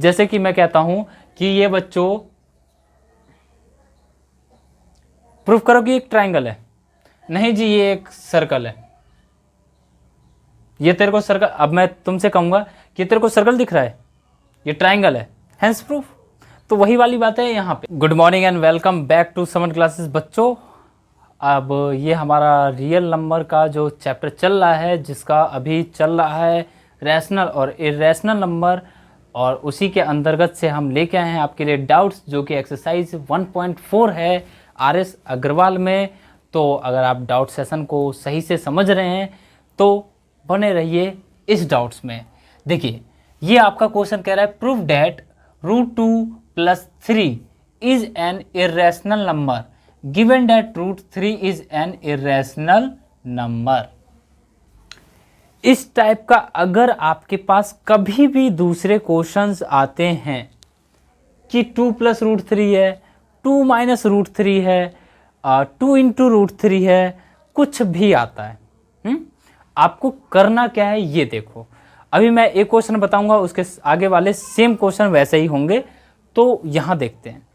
जैसे कि मैं कहता हूं कि ये बच्चों प्रूफ करो कि एक ट्राइंगल है। नहीं जी ये एक सर्कल है। ये तेरे को सर्कल, अब मैं तुमसे कहूंगा कि तेरे को सर्कल दिख रहा है, ये ट्राइंगल है, हेंस प्रूफ। तो वही वाली बात है यहाँ पे। Good morning and welcome back to Saman classes बच्चों। अब ये हमारा रियल नंबर का जो चैप्टर चल रहा है, जिसका अभी चल रहा है रैशनल और इरेशनल नंबर, और उसी के अंतर्गत से हम लेके आए हैं आपके लिए डाउट्स, जो कि एक्सरसाइज 1.4 है आरएस अग्रवाल में। तो अगर आप डाउट सेशन को सही से समझ रहे हैं तो बने रहिए इस डाउट्स में। देखिए ये आपका क्वेश्चन कह रहा है proof that √2 + 3 is an irrational number given that √3 is an irrational number. इस टाइप का अगर आपके पास कभी भी दूसरे क्वेश्चंस आते हैं कि 2 + √3 है, 2 - √3 है, 2 × √3 है, कुछ भी आता है, आपको करना क्या है ये देखो। अभी मैं एक क्वेश्चन बताऊंगा, उसके आगे वाले सेम क्वेश्चन वैसे ही होंगे। तो यहां देखते हैं।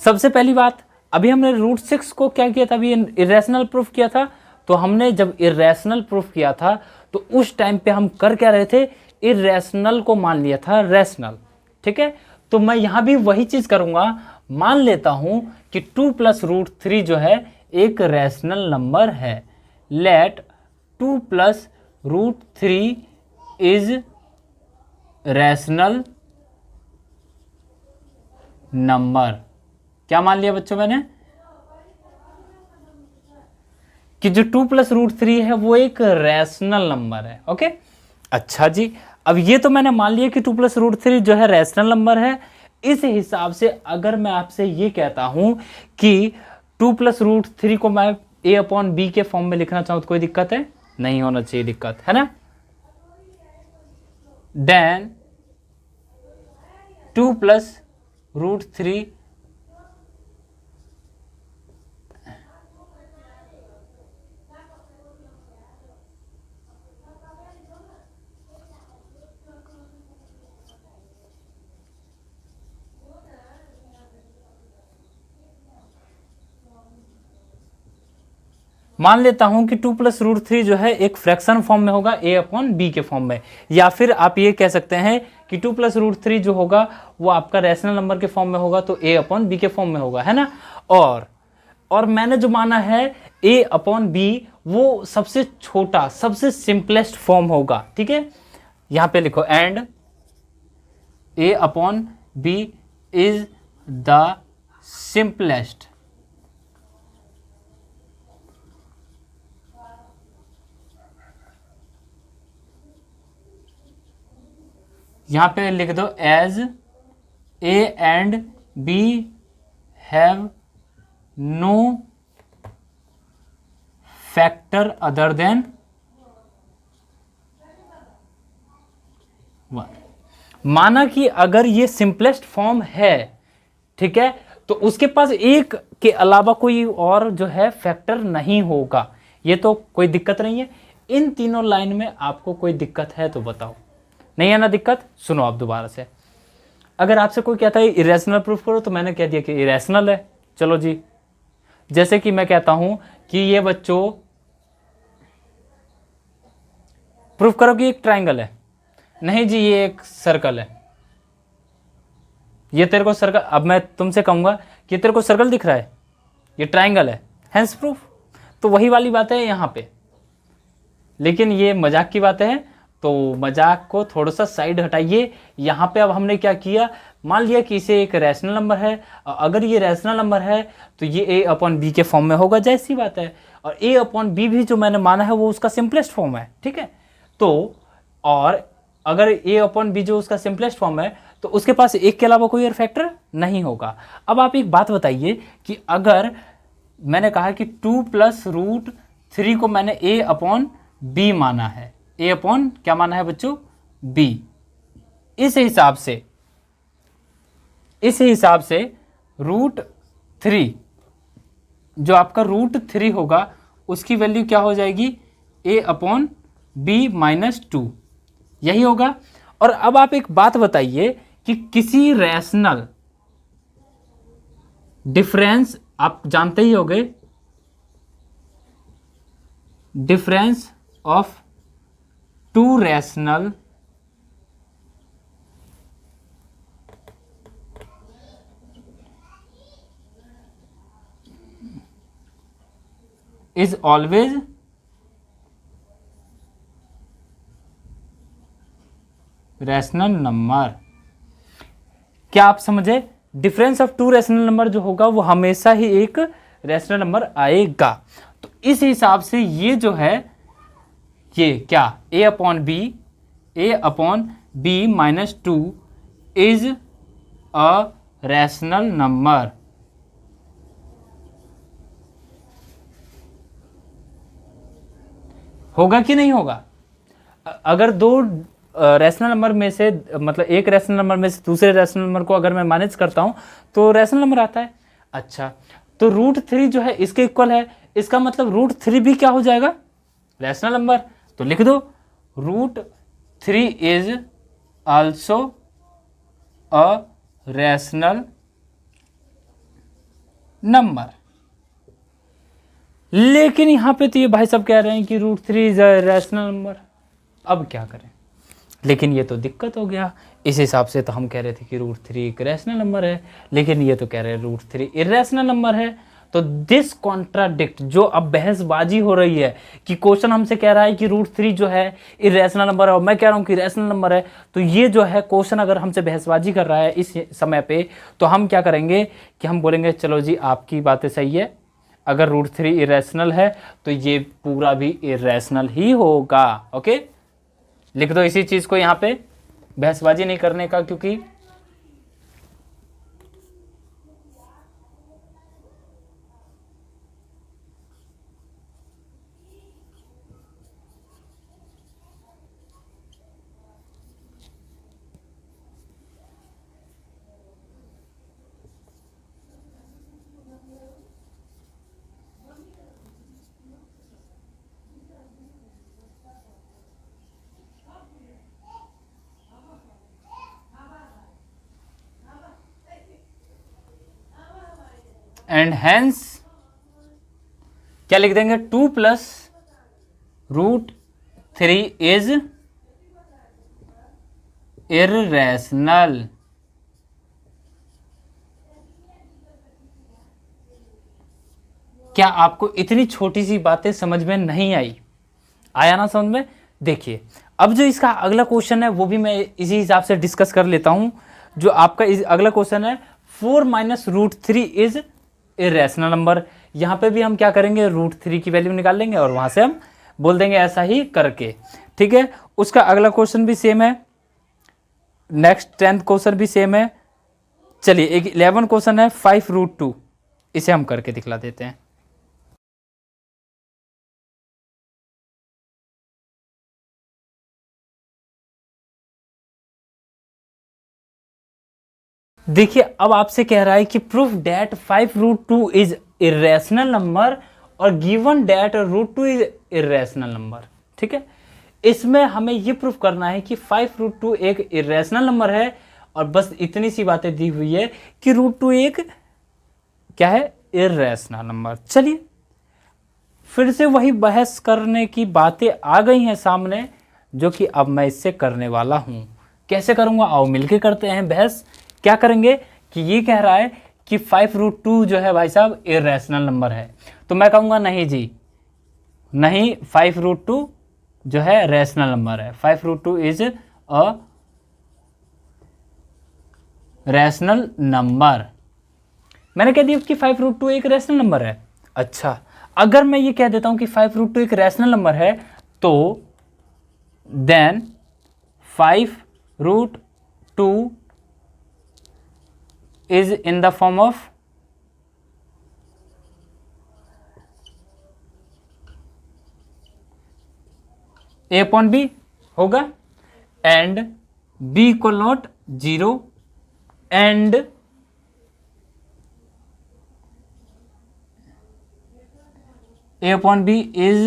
सबसे पहली बात, अभी हमने √6 को क्या किया था, अभी इरेशनल प्रूफ किया था। तो हमने जब इरेशनल प्रूफ किया था तो उस टाइम पे हम कर क्या रहे थे, इरेशनल को मान लिया था रैशनल। ठीक है, तो मैं यहां भी वही चीज करूंगा, मान लेता हूं कि 2 + √3 जो है एक रैशनल नंबर है। Let 2 + √3 is rational number. क्या मान लिया बच्चों मैंने कि जो 2 + √3 है वो एक रैशनल नंबर है। ओके, अच्छा जी, अब ये तो मैंने मान लिया कि 2 + √3 जो है रैशनल नंबर है। इस हिसाब से अगर मैं आपसे ये कहता हूं कि 2 + √3 को मैं a/b के फॉर्म में लिखना चाहूं तो कोई दिक्कत है? नहीं होना चाहिए दिक्कत, है ना। देन 2 + √3 मान लेता हूं कि 2 + √3 जो है एक फ्रैक्शन फॉर्म में होगा a/b के फॉर्म में, या फिर आप ये कह सकते हैं कि 2 + √3 जो होगा वो आपका रैशनल नंबर के फॉर्म में होगा, तो a/b के फॉर्म में होगा, है ना। और मैंने जो माना है a/b वो सबसे छोटा, सबसे सिंपलेस्ट फॉर्म होगा। ठीक है, यहां पे लिखो and a/b is the simplest. यहां पे लिख दो as a and b have no factor other than 1। माना कि अगर ये सिंपलेस्ट फॉर्म है, ठीक है, तो उसके पास एक के अलावा कोई और जो है फैक्टर नहीं होगा। ये तो कोई दिक्कत नहीं है। इन तीनों लाइन में आपको कोई दिक्कत है तो बताओ, नहीं है ना दिक्कत? सुनो आप दोबारा से। अगर आपसे कोई कहता है इरेशनल प्रूफ करो, तो मैंने कह दिया कि इरेशनल है, चलो जी। जैसे कि मैं कहता हूं कि ये बच्चों प्रूफ करो कि एक ट्राइंगल है। नहीं जी ये एक सर्कल है। ये तेरे को सर्कल, अब मैं तुमसे कहूंगा कि तेरे को सर्कल दिख रहा है, ये ट्राइंगल है, हेंस प्रूफ। तो वही वाली बात है यहाँ पे। लेकिन ये मजाक की बात है, तो मजाक को थोड़ा सा साइड हटाइए। यहाँ पे अब हमने क्या किया, मान लिया कि इसे एक रैशनल नंबर है। अगर ये रैशनल नंबर है तो ये a/b के फॉर्म में होगा, जैसी बात है। और a/b भी जो मैंने माना है वो उसका सिंपलेस्ट फॉर्म है। ठीक है, तो और अगर a/b जो उसका सिंपलेस्ट फॉर्म है तो उसके पास एक के अलावा कोई और फैक्टर नहीं होगा। अब आप एक बात बताइए कि अगर मैंने कहा कि 2 + √3 को मैंने a/b माना है, क्या माना है बच्चों, b। इस हिसाब से √3 जो आपका √3 होगा उसकी वैल्यू क्या हो जाएगी, a/b - 2, यही होगा। और अब आप एक बात बताइए कि किसी रैशनल डिफरेंस, आप जानते ही होंगे, difference of to rational is always rational number. क्या आप समझे? Difference of to rational number जो होगा वो हमेशा ही एक रैशनल नंबर आएगा। तो इस हिसाब से ये जो है, ये क्या, a upon B minus two is a rational number. होगा कि नहीं होगा? अगर दो रैशनल नंबर में से, मतलब एक रैशनल नंबर में से दूसरे रैशनल नंबर को अगर मैं मैनेज करता हूं तो रैशनल नंबर आता है। अच्छा, तो √3 जो है इसके इक्वल है, इसका मतलब √3 भी क्या हो जाएगा? Rational number. तो लिख दो √3 is also a rational number. लेकिन यहां पे तो ये भाई साहब कह रहे हैं कि √3 इज अ रैशनल नंबर। अब क्या करें? लेकिन ये तो दिक्कत हो गया। इस हिसाब से तो हम कह रहे थे कि √3 एक रैशनल नंबर है, लेकिन ये तो कह रहे हैं √3 इरेशनल नंबर है। तो दिस कॉन्ट्राडिक्ट, जो अब बहसबाजी हो रही है कि क्वेश्चन हमसे कह रहा है कि √3 जो है इरेशनल नंबर है और मैं कह रहा हूं कि रैशनल नंबर है, तो ये जो है क्वेश्चन अगर हमसे बहसबाजी कर रहा है इस समय पे, तो हम क्या करेंगे कि हम बोलेंगे चलो जी आपकी बातें सही है, अगर √3 इरेशनल है तो ये पूरा भी इरेशनल ही होगा। ओके, लिख दो इसी चीज को यहां पे, बहसबाजी नहीं करने का, क्योंकि एंड हेंस क्या लिख देंगे? 2 प्लस √3 इज इर्रेशनल। क्या आपको इतनी छोटी सी बातें समझ में नहीं आई? आया ना समझ में? देखिए, अब जो इसका अगला क्वेश्चन है वो भी मैं इसी हिसाब से डिस्कस कर लेता हूं। जो आपका अगला क्वेश्चन है, 4 माइनस √3 इज इरेशनल नंबर। यहां पे भी हम क्या करेंगे? √3 की वैल्यू निकाल लेंगे और वहां से हम बोल देंगे ऐसा ही करके। ठीक है, उसका अगला क्वेश्चन भी सेम है, नेक्स्ट 10th क्वेश्चन भी सेम है। चलिए, एक 11 क्वेश्चन है, 5√2, इसे हम करके दिखला देते हैं। देखिए, अब आपसे कह रहा है कि proof that 5√2 is irrational number और given that √2 is irrational number. ठीक है, इसमें हमें यह प्रूफ करना है कि 5√2 एक इरेशनल नंबर है, और बस इतनी सी बातें दी हुई है कि √2 एक क्या है? Irrational number. चलिए, फिर से वही बहस करने की बातें आ गई हैं सामने, जो कि अब मैं इससे करने वाला हूं। कैसे करूंगा? आओ मिलके करते हैं बहस। क्या करेंगे कि ये कह रहा है कि 5√2 जो है भाई साहब इरेशनल नंबर है, तो मैं कहूंगा नहीं जी, नहीं, 5√2 जो है रैशनल नंबर है। 5√2 इज अ रैशनल नंबर। मैंने कह दिया कि 5√2 एक रैशनल नंबर है। अच्छा, अगर मैं ये कह देता हूं कि 5√2 एक रैशनल नंबर है, तो then 5√2 is in the form of a upon B होगा, and b equal not 0, and a upon b is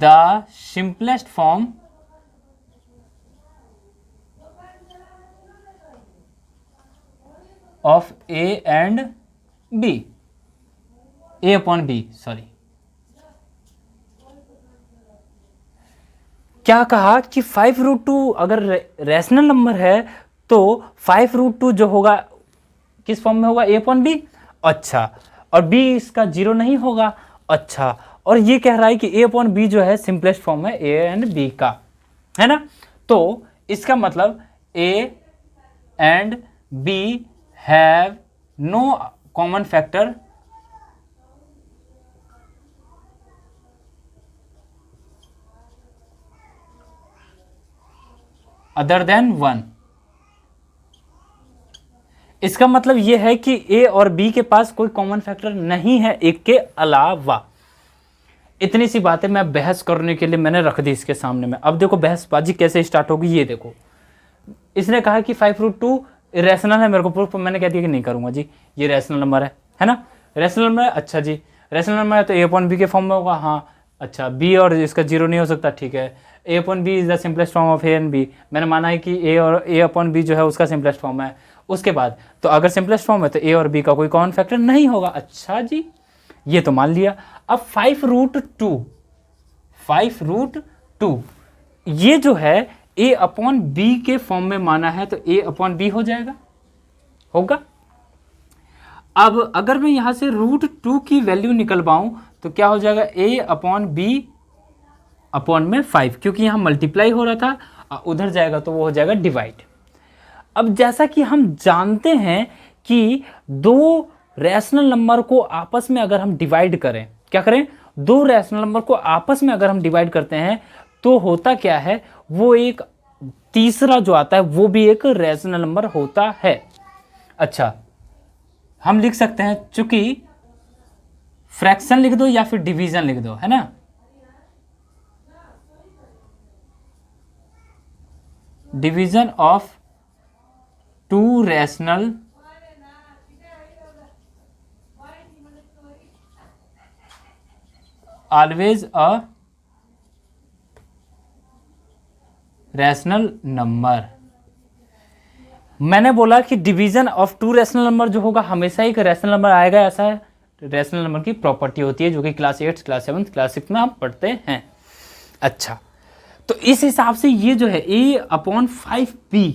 the simplest form of A and B, A upon B, sorry. क्या कहा कि 5√2 अगर rational number है तो 5√2 जो होगा किस फॉर्म में होगा, ए अपॉन बी। अच्छा, और बी इसका 0 नहीं होगा। अच्छा, और ये कह रहा है कि ए अपॉन बी जो है सिंपलेस्ट फॉर्म है ए एंड बी का, है ना। तो इसका मतलब A and B have no common factor other than 1। इसका मतलब यह है कि ए और बी के पास कोई कॉमन फैक्टर नहीं है एक के अलावा। इतनी सी बातें मैं बहस करने के लिए मैंने रख दी इसके सामने में। अब देखो बहसबाजी कैसे स्टार्ट होगी, ये देखो। इसने कहा कि 5√2 रैशनल है, मेरे को प्रूफ मैंने कह दिया कि नहीं करूंगा जी, ये रैशनल नंबर है ना, रैशनल नंबर है। अच्छा जी, रैशनल नंबर है तो ए अपॉन बी के फॉर्म में होगा, हाँ। अच्छा, बी और इसका 0 नहीं हो सकता, ठीक है। A upon B is the simplest form of A and B, मैंने माना है कि ए और ए अपॉन बी जो है उसका सिंपलेस्ट फॉर्म है। उसके बाद तो अगर सिंपलेस्ट फॉर्म है तो ए और बी का कोई कॉमन फैक्टर नहीं होगा। अच्छा जी, ये तो मान लिया। अब 5√2 ये जो है ए अपॉन बी के फॉर्म में माना है तो ए अपॉन बी हो जाएगा, होगा। अब अगर मैं यहां से √2 की वैल्यू निकलवाऊं तो क्या हो जाएगा, ए अपॉन बी अपॉन में 5, क्योंकि यहां मल्टीप्लाई हो रहा था, उधर जाएगा तो वो हो जाएगा डिवाइड। अब जैसा कि हम जानते हैं कि दो रैशनल नंबर को आपस में अगर हम डिवाइड करें, क्या करें, दो रैशनल नंबर को आपस में अगर हम डिवाइड करते हैं तो होता क्या है, वो एक तीसरा जो आता है वो भी एक रैशनल नंबर होता है। अच्छा, हम लिख सकते हैं, चूंकि फ्रैक्शन लिख दो या फिर डिवीजन लिख दो, है ना। Division of to rational always a rational number. मैंने बोला कि division of to rational number जो होगा हमेशा एक रैशनल नंबर आएगा, ऐसा है रैशनल नंबर की प्रॉपर्टी होती है जो कि क्लास 8, क्लास 7, क्लास 6 में हम पढ़ते हैं। अच्छा, तो इस हिसाब से ये जो है ए अपॉन 5b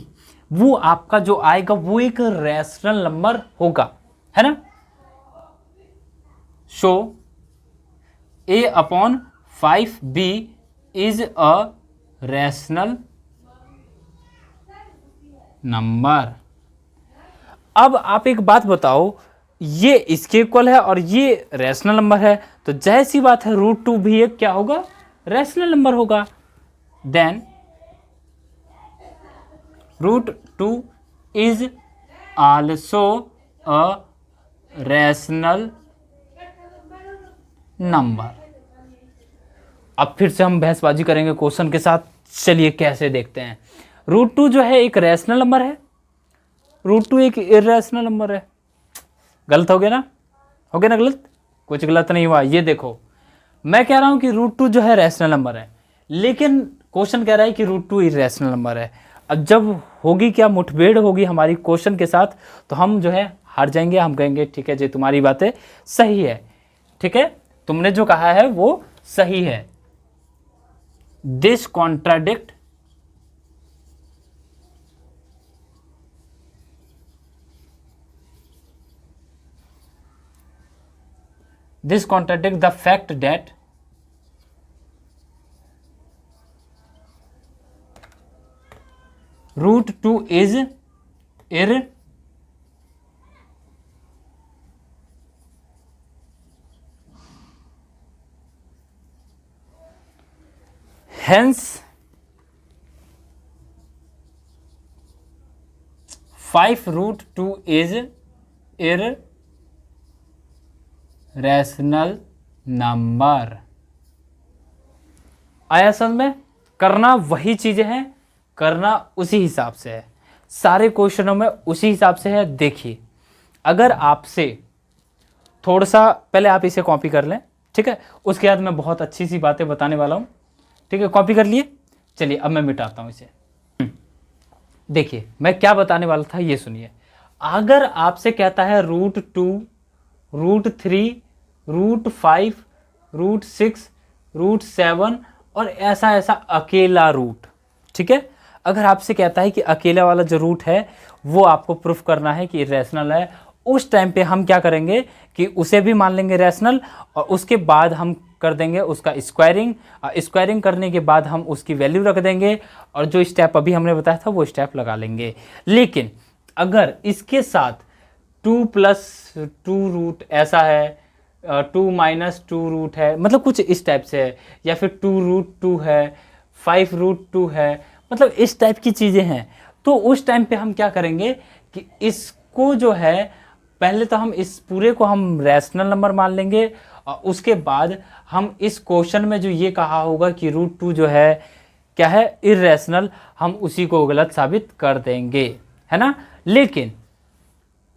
वो आपका जो आएगा वो एक रैशनल नंबर होगा, है ना। So A upon 5b is a rational number. अब आप एक बात बताओ, ये इसके इक्वल है और ये रैशनल नंबर है, तो जैसी बात है √2 भी एक क्या होगा, रैशनल नंबर होगा। Then √2 is also a rational number. अब फिर से हम बहसबाजी करेंगे क्वेश्चन के साथ, चलिए कैसे देखते हैं। √2 जो है एक रैशनल नंबर है, √2 एक इर्रेशनल नंबर है। गलत हो गया ना, हो गया ना गलत, कुछ गलत नहीं हुआ। ये देखो, मैं कह रहा हूं कि √2 जो है रैशनल नंबर है, लेकिन क्वेश्चन कह रहा है कि √2 इर्रेशनल नंबर है। अब जब होगी क्या मुठभेड़ होगी हमारी क्वेश्चन के साथ, तो हम जो है हार जाएंगे। हम कहेंगे ठीक है जी, तुम्हारी बातें सही है, ठीक है, तुमने जो कहा है वो सही है। This contradict the fact that √2 is hence 5√2 is irrational number. आया समझ में, करना वही चीजें हैं, करना उसी हिसाब से है, सारे क्वेश्चनों में उसी हिसाब से है। देखिए, अगर आपसे थोड़ा सा पहले आप इसे कॉपी कर लें, ठीक है, उसके बाद मैं बहुत अच्छी सी बातें बताने वाला हूं, ठीक है, कॉपी कर लिए। चलिए अब मैं मिटाता हूं इसे। देखिए मैं क्या बताने वाला था, ये सुनिए। अगर आपसे कहता है √2, √3, √5, √6, √7 और ऐसा ऐसा अकेला रूट, ठीक है। अगर आपसे कहता है कि अकेला वाला जो रूट है वो आपको प्रूफ करना है कि इरेशनल है, उस टाइम पे हम क्या करेंगे कि उसे भी मान लेंगे रैशनल और उसके बाद हम कर देंगे उसका स्क्वायरिंग। स्क्वायरिंग करने के बाद हम उसकी वैल्यू रख देंगे और जो स्टेप अभी हमने बताया था वो स्टेप लगा लेंगे। लेकिन अगर इसके साथ 2+2 रूट ऐसा है, 2-2 रूट है, मतलब कुछ इस टाइप से है, या फिर 2√2 है, 5√2 है, मतलब इस टाइप की चीज़ें हैं, तो उस टाइम पे हम क्या करेंगे कि इसको जो है पहले तो हम इस पूरे को हम रैशनल नंबर मान लेंगे और उसके बाद हम इस क्वेश्चन में जो ये कहा होगा कि √2 जो है क्या है इरेशनल, हम उसी को गलत साबित कर देंगे, है ना। लेकिन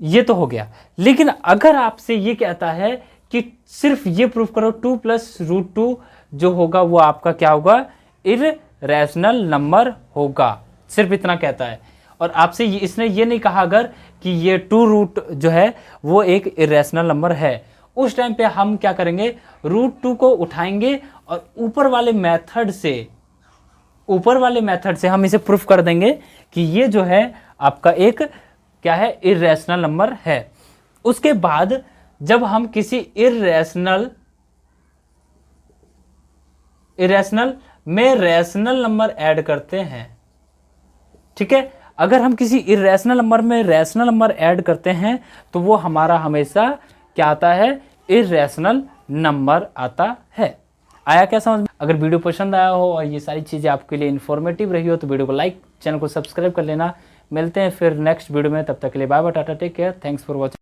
ये तो हो गया। लेकिन अगर आपसे ये कहता है कि सिर्फ ये प्रूफ करो 2+√2 जो होगा वो आपका क्या होगा, इरेशनल नंबर होगा, सिर्फ इतना कहता है। और आपसे इसने ये नहीं कहा अगर कि ये 2 रूट जो है वो एक इरेशनल नंबर है, उस टाइम पे हम क्या करेंगे, √2 को उठाएंगे और ऊपर वाले मेथड से हम इसे प्रूफ कर देंगे कि ये जो है आपका एक क्या है, इरेशनल नंबर है। उसके बाद जब हम किसी इरेशनल में रैशनल नंबर ऐड करते हैं, ठीक है, अगर हम किसी इरेशनल नंबर में रैशनल नंबर ऐड करते हैं तो वो हमारा हमेशा क्या आता है, इरेशनल नंबर आता है। आया क्या समझ में? अगर वीडियो पसंद आया हो और ये सारी चीज़ें आपके लिए इन्फॉर्मेटिव रही हो तो वीडियो को लाइक, चैनल को सब्सक्राइब कर लेना। मिलते हैं फिर नेक्स्ट वीडियो में, तब तक के लिए bye bye, tata, take care, thanks for watching.